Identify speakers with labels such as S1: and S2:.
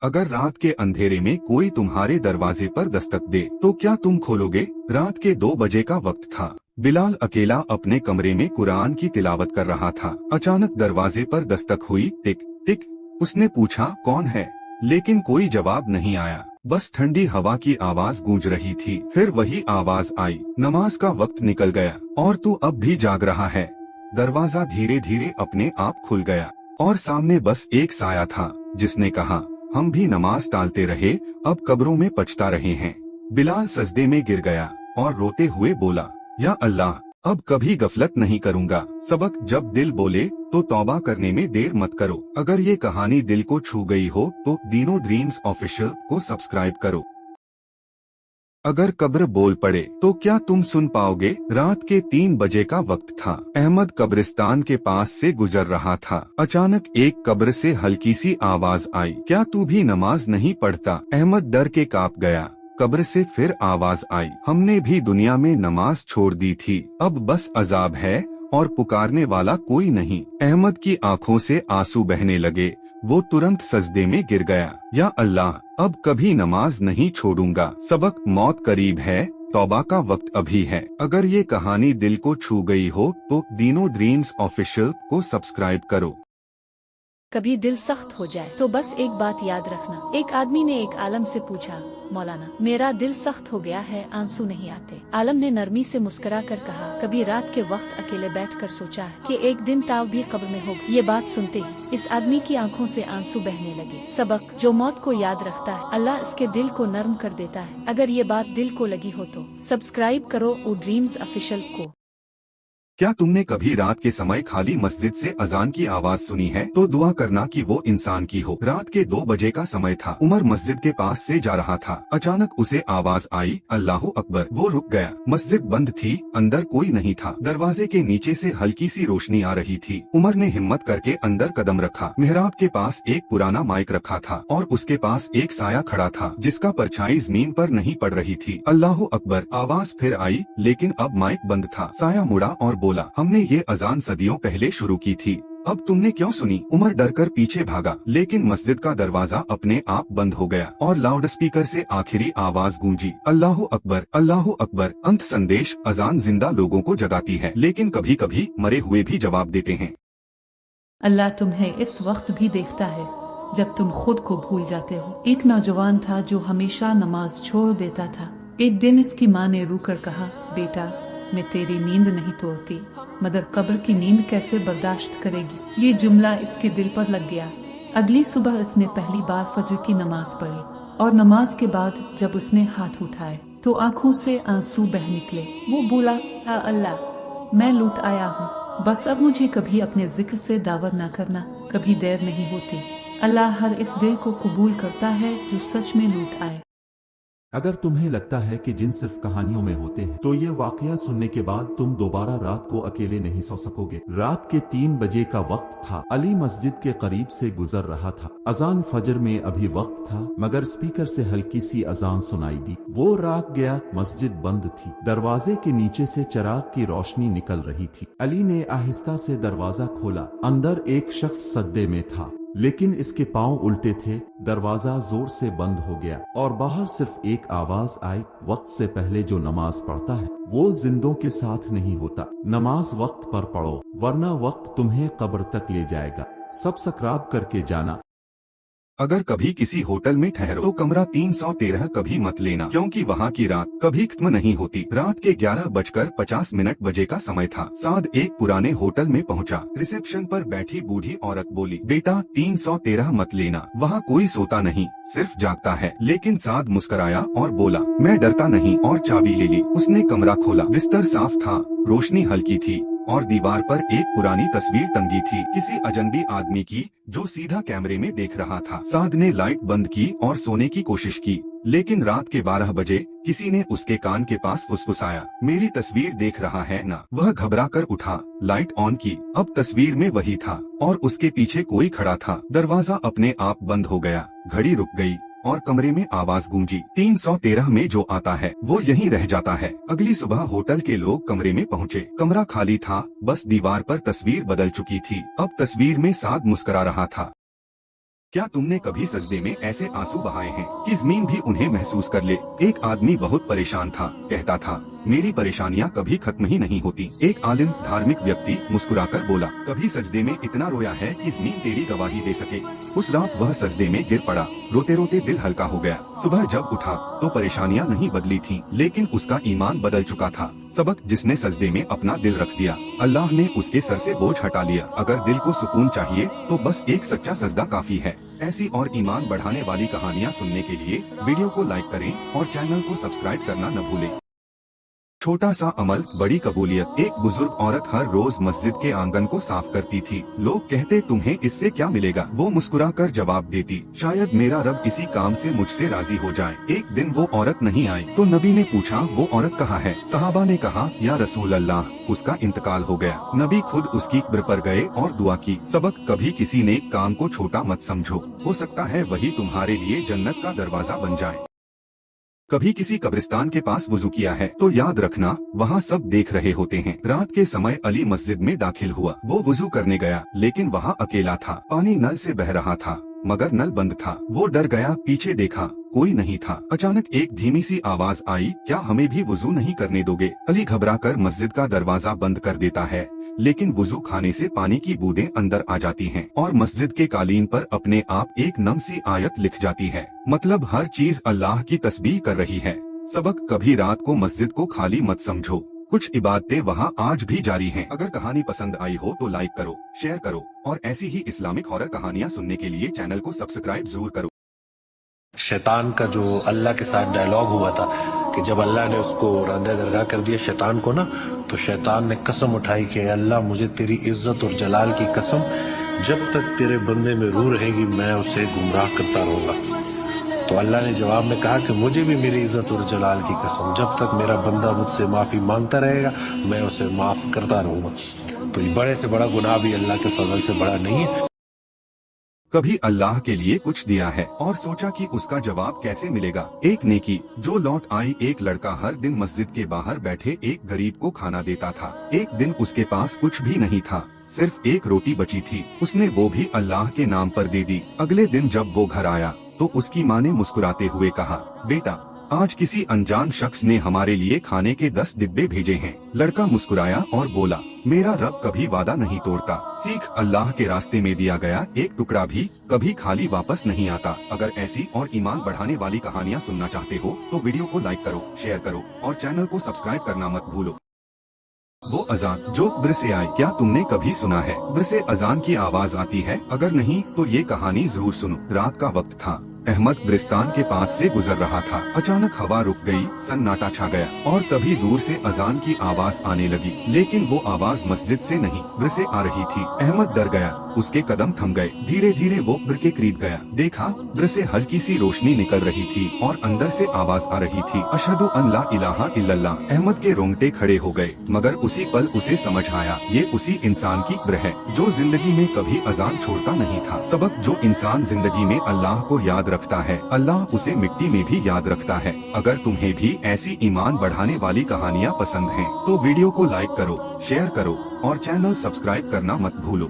S1: अगर रात के अंधेरे में कोई तुम्हारे दरवाजे पर दस्तक दे तो क्या तुम खोलोगे? रात के 2 बजे का वक्त था। बिलाल अकेला अपने कमरे में कुरान की तिलावत कर रहा था। अचानक दरवाजे पर दस्तक हुई। टिक टिक। उसने पूछा, कौन है? लेकिन कोई जवाब नहीं आया, बस ठंडी हवा की आवाज गूंज रही थी। फिर वही आवाज आई, नमाज का वक्त निकल गया और तू अब भी जाग रहा है। दरवाजा धीरे धीरे अपने आप खुल गया और सामने बस एक साया था जिसने कहा, हम भी नमाज टालते रहे, अब कब्रों में पछता रहे हैं। बिलाल सजदे में गिर गया और रोते हुए बोला, या अल्लाह, अब कभी गफलत नहीं करूंगा। सबक: जब दिल बोले तो तौबा करने में देर मत करो। अगर ये कहानी दिल को छू गई हो तो दीनो ड्रीम्स ऑफिशियल को सब्सक्राइब करो। अगर कब्र बोल पड़े तो क्या तुम सुन पाओगे? रात के 3 बजे का वक्त था। अहमद कब्रिस्तान के पास से गुजर रहा था। अचानक एक कब्र से हल्की सी आवाज आई, क्या तू भी नमाज नहीं पढ़ता? अहमद डर के कांप गया। कब्र से फिर आवाज आई, हमने भी दुनिया में नमाज छोड़ दी थी, अब बस अजाब है और पुकारने वाला कोई नहीं। अहमद की आंखों से आंसू बहने लगे। वो तुरंत सजदे में गिर गया, या अल्लाह, अब कभी नमाज नहीं छोड़ूंगा। सबक: मौत करीब है, तौबा का वक्त अभी है। अगर ये कहानी दिल को छू गई हो तो दीनो ड्रीम्स ऑफिशियल को सब्सक्राइब करो।
S2: कभी दिल सख्त हो जाए तो बस एक बात याद रखना। एक आदमी ने एक आलम से पूछा, मौलाना, मेरा दिल सख्त हो गया है, आंसू नहीं आते। आलम ने नरमी से मुस्कुरा कर कहा, कभी रात के वक्त अकेले बैठकर सोचा है कि एक दिन ताव भी कब्र में होगा? ये बात सुनते ही इस आदमी की आंखों से आंसू बहने लगे। सबक: जो मौत को याद रखता है, अल्लाह इसके दिल को नर्म कर देता है। अगर ये बात दिल को लगी हो तो सब्सक्राइब करो ओ ड्रीम्स ऑफिशियल को।
S1: क्या तुमने कभी रात के समय खाली मस्जिद से अजान की आवाज सुनी है? तो दुआ करना कि वो इंसान की हो। रात के 2 बजे का समय था। उमर मस्जिद के पास से जा रहा था। अचानक उसे आवाज आई, अल्लाहु अकबर। वो रुक गया। मस्जिद बंद थी, अंदर कोई नहीं था। दरवाजे के नीचे से हल्की सी रोशनी आ रही थी। उमर ने हिम्मत करके अंदर कदम रखा। मेहराब के पास एक पुराना माइक रखा था और उसके पास एक साया खड़ा था जिसका परछाई जमीन पर नहीं पड़ रही थी। अल्लाहु अकबर। आवाज फिर आई, लेकिन अब माइक बंद था। साया मुड़ा और बोला, हमने ये अजान सदियों पहले शुरू की थी, अब तुमने क्यों सुनी? उमर डरकर पीछे भागा, लेकिन मस्जिद का दरवाजा अपने आप बंद हो गया और लाउड स्पीकर से आखिरी आवाज गूंजी, अल्लाहु अकबर, अल्लाहु अकबर। अंत संदेश: अजान जिंदा लोगों को जगाती है, लेकिन कभी कभी मरे हुए भी जवाब देते हैं।
S3: अल्लाह तुम्हें इस वक्त भी देखता है जब तुम खुद को भूल जाते हो। एक नौजवान था जो हमेशा नमाज छोड़ देता था। एक दिन इसकी माँ ने रू कर कहा, बेटा, मैं तेरी नींद नहीं तोड़ती, मगर कब्र की नींद कैसे बर्दाश्त करेगी? ये जुमला इसके दिल पर लग गया। अगली सुबह इसने पहली बार फजर की नमाज पढ़ी और नमाज के बाद जब उसने हाथ उठाए तो आंखों से आंसू बह निकले। वो बोला, या अल्लाह, मैं लूट आया हूँ, बस अब मुझे कभी अपने जिक्र से दावर न करना, कभी देर नहीं होती। अल्लाह हर इस दिल को कबूल करता है जो सच में लूट आए।
S4: अगर तुम्हें लगता है कि जिन सिर्फ कहानियों में होते हैं तो ये वाकया सुनने के बाद तुम दोबारा रात को अकेले नहीं सो सकोगे। रात के 3 बजे का वक्त था। अली मस्जिद के करीब से गुजर रहा था। अजान फजर में अभी वक्त था, मगर स्पीकर से हल्की सी अजान सुनाई दी। वो रात गया। मस्जिद बंद थी। दरवाजे के नीचे से चिराग की रोशनी निकल रही थी। अली ने आहिस्ता से दरवाजा खोला। अंदर एक शख्स सजदे में था, लेकिन इसके पांव उल्टे थे। दरवाजा जोर से बंद हो गया और बाहर सिर्फ एक आवाज आई, वक्त से पहले जो नमाज पढ़ता है वो जिंदों के साथ नहीं होता। नमाज वक्त पर पढ़ो, वरना वक्त तुम्हें कब्र तक ले जाएगा। सब्सक्राइब करके जाना।
S1: अगर कभी किसी होटल में ठहरो तो कमरा 313 कभी मत लेना, क्योंकि वहाँ की रात कभी खत्म नहीं होती। रात के 11:50 बजे का समय था। साद एक पुराने होटल में पहुँचा। रिसेप्शन पर बैठी बूढ़ी औरत बोली, बेटा, 313 मत लेना, वहाँ कोई सोता नहीं, सिर्फ जागता है। लेकिन साद मुस्कुराया और बोला, मैं डरता नहीं, और चाबी ले ली। उसने कमरा खोला। बिस्तर साफ था, रोशनी हल्की थी और दीवार पर एक पुरानी तस्वीर टंगी थी, किसी अजनबी आदमी की जो सीधा कैमरे में देख रहा था। साद ने लाइट बंद की और सोने की कोशिश की, लेकिन रात के 12 बजे किसी ने उसके कान के पास फुसफुसाया, मेरी तस्वीर देख रहा है ना? वह घबरा कर उठा, लाइट ऑन की। अब तस्वीर में वही था और उसके पीछे कोई खड़ा था। दरवाजा अपने आप बंद हो गया। घड़ी रुक गई और कमरे में आवाज गूंजी, 313 में जो आता है वो यहीं रह जाता है। अगली सुबह होटल के लोग कमरे में पहुँचे। कमरा खाली था, बस दीवार पर तस्वीर बदल चुकी थी। अब तस्वीर में साद मुस्कुरा रहा था। क्या तुमने कभी सजदे में ऐसे आंसू बहाए हैं कि ज़मीन भी उन्हें महसूस कर ले? एक आदमी बहुत परेशान था, कहता था मेरी परेशानियां कभी खत्म ही नहीं होती। एक आलिम धार्मिक व्यक्ति मुस्कुराकर बोला, कभी सजदे में इतना रोया है कि ज़मीन तेरी गवाही दे सके? उस रात वह सजदे में गिर पड़ा, रोते रोते दिल हल्का हो गया। सुबह जब उठा तो परेशानियां नहीं बदली थीं, लेकिन उसका ईमान बदल चुका था। सबक, जिसने सजदे में अपना दिल रख दिया, अल्लाह ने उसके सर से बोझ हटा लिया। अगर दिल को सुकून चाहिए तो बस एक सच्चा सजदा काफी है। ऐसी और ईमान बढ़ाने वाली कहानियाँ सुनने के लिए वीडियो को लाइक करें और चैनल को सब्सक्राइब करना न भूलें। छोटा सा अमल, बड़ी कबूलियत। एक बुजुर्ग औरत हर रोज मस्जिद के आंगन को साफ करती थी। लोग कहते, तुम्हें इससे क्या मिलेगा? वो मुस्कुराकर जवाब देती, शायद मेरा रब इसी काम से मुझसे राजी हो जाए। एक दिन वो औरत नहीं आई तो नबी ने पूछा, वो औरत कहाँ है? सहाबा ने कहा, या रसूल अल्लाह, उसका इंतकाल हो गया। नबी खुद उसकी कब्र पर गए और दुआ की। सबक, कभी किसी नेक काम को छोटा मत समझो, हो सकता है वही तुम्हारे लिए जन्नत का दरवाजा बन जाए। कभी किसी कब्रिस्तान के पास वुजू किया है तो याद रखना, वहाँ सब देख रहे होते हैं। रात के समय अली मस्जिद में दाखिल हुआ। वो वुजू करने गया, लेकिन वहाँ अकेला था। पानी नल से बह रहा था, मगर नल बंद था। वो डर गया, पीछे देखा, कोई नहीं था। अचानक एक धीमी सी आवाज आई, क्या हमें भी वुजू नहीं करने दोगे? अली घबराकर मस्जिद का दरवाजा बंद कर देता है, लेकिन वुजू खाने से पानी की बूंदें अंदर आ जाती हैं और मस्जिद के कालीन पर अपने आप एक नम सी आयत लिख जाती है। मतलब हर चीज अल्लाह की तस्बीह कर रही है। सबक, कभी रात को मस्जिद को खाली मत समझो, कुछ इबादतें वहाँ आज भी जारी हैं। अगर कहानी पसंद आई हो तो लाइक करो, शेयर करो और ऐसी ही इस्लामिक हॉरर कहानियाँ सुनने के लिए चैनल को सब्सक्राइब जरूर करो।
S5: शैतान का जो अल्लाह के साथ डायलॉग हुआ था कि जब अल्लाह ने उसको रांदे दरगाह कर दिया शैतान को ना, तो शैतान ने कसम उठाई कि अल्लाह, मुझे तेरी इज्जत और जलाल की कसम, जब तक तेरे बंदे में रूह रहेगी मैं उसे गुमराह करता रहूंगा। तो अल्लाह ने जवाब में कहा कि मुझे भी मेरी इज्जत और जलाल की कसम, जब तक मेरा बंदा मुझसे माफी मांगता रहेगा मैं उसे माफ करता रहूंगा। तो ये बड़े से बड़ा गुनाह भी अल्लाह के फजल से बड़ा नहीं है।
S1: कभी अल्लाह के लिए कुछ दिया है और सोचा कि उसका जवाब कैसे मिलेगा? एक नेकी जो लौट आई। एक लड़का हर दिन मस्जिद के बाहर बैठे एक गरीब को खाना देता था। एक दिन उसके पास कुछ भी नहीं था, सिर्फ एक रोटी बची थी। उसने वो भी अल्लाह के नाम पर दे दी। अगले दिन जब वो घर आया तो उसकी माँ ने मुस्कुराते हुए कहा, बेटा, आज किसी अनजान शख्स ने हमारे लिए खाने के 10 डिब्बे भेजे हैं। लड़का मुस्कुराया और बोला, मेरा रब कभी वादा नहीं तोड़ता। सीख, अल्लाह के रास्ते में दिया गया एक टुकड़ा भी कभी खाली वापस नहीं आता। अगर ऐसी और ईमान बढ़ाने वाली कहानियाँ सुनना चाहते हो तो वीडियो को लाइक करो, शेयर करो और चैनल को सब्सक्राइब करना मत भूलो। वो अजान जो कब्र से आई, क्या तुमने कभी सुना है? कब्र से अजान की आवाज आती है? अगर नहीं तो ये कहानी जरूर सुनो। रात का वक्त था, अहमद कब्रिस्तान के पास से गुजर रहा था। अचानक हवा रुक गई, सन्नाटा छा गया और तभी दूर से अजान की आवाज आने लगी, लेकिन वो आवाज मस्जिद से नहीं कब्र से आ रही थी। अहमद डर गया, उसके कदम थम गए। धीरे धीरे वो कब्र के करीब गया, देखा कब्र से हल्की सी रोशनी निकल रही थी और अंदर से आवाज आ रही थी, अशहदु अन ला इलाहा इल्लल्लाह। अहमद के रोंगटे खड़े हो गए, मगर उसी पल उसे समझ आया, ये उसी इंसान की कब्र है जो जिंदगी में कभी अजान छोड़ता नहीं था। सबक, जो इंसान जिंदगी में अल्लाह को याद रखता है, अल्लाह उसे मिट्टी में भी याद रखता है। अगर तुम्हें भी ऐसी ईमान बढ़ाने वाली कहानियाँ पसंद हैं तो वीडियो को लाइक करो, शेयर करो और चैनल सब्सक्राइब करना मत भूलो।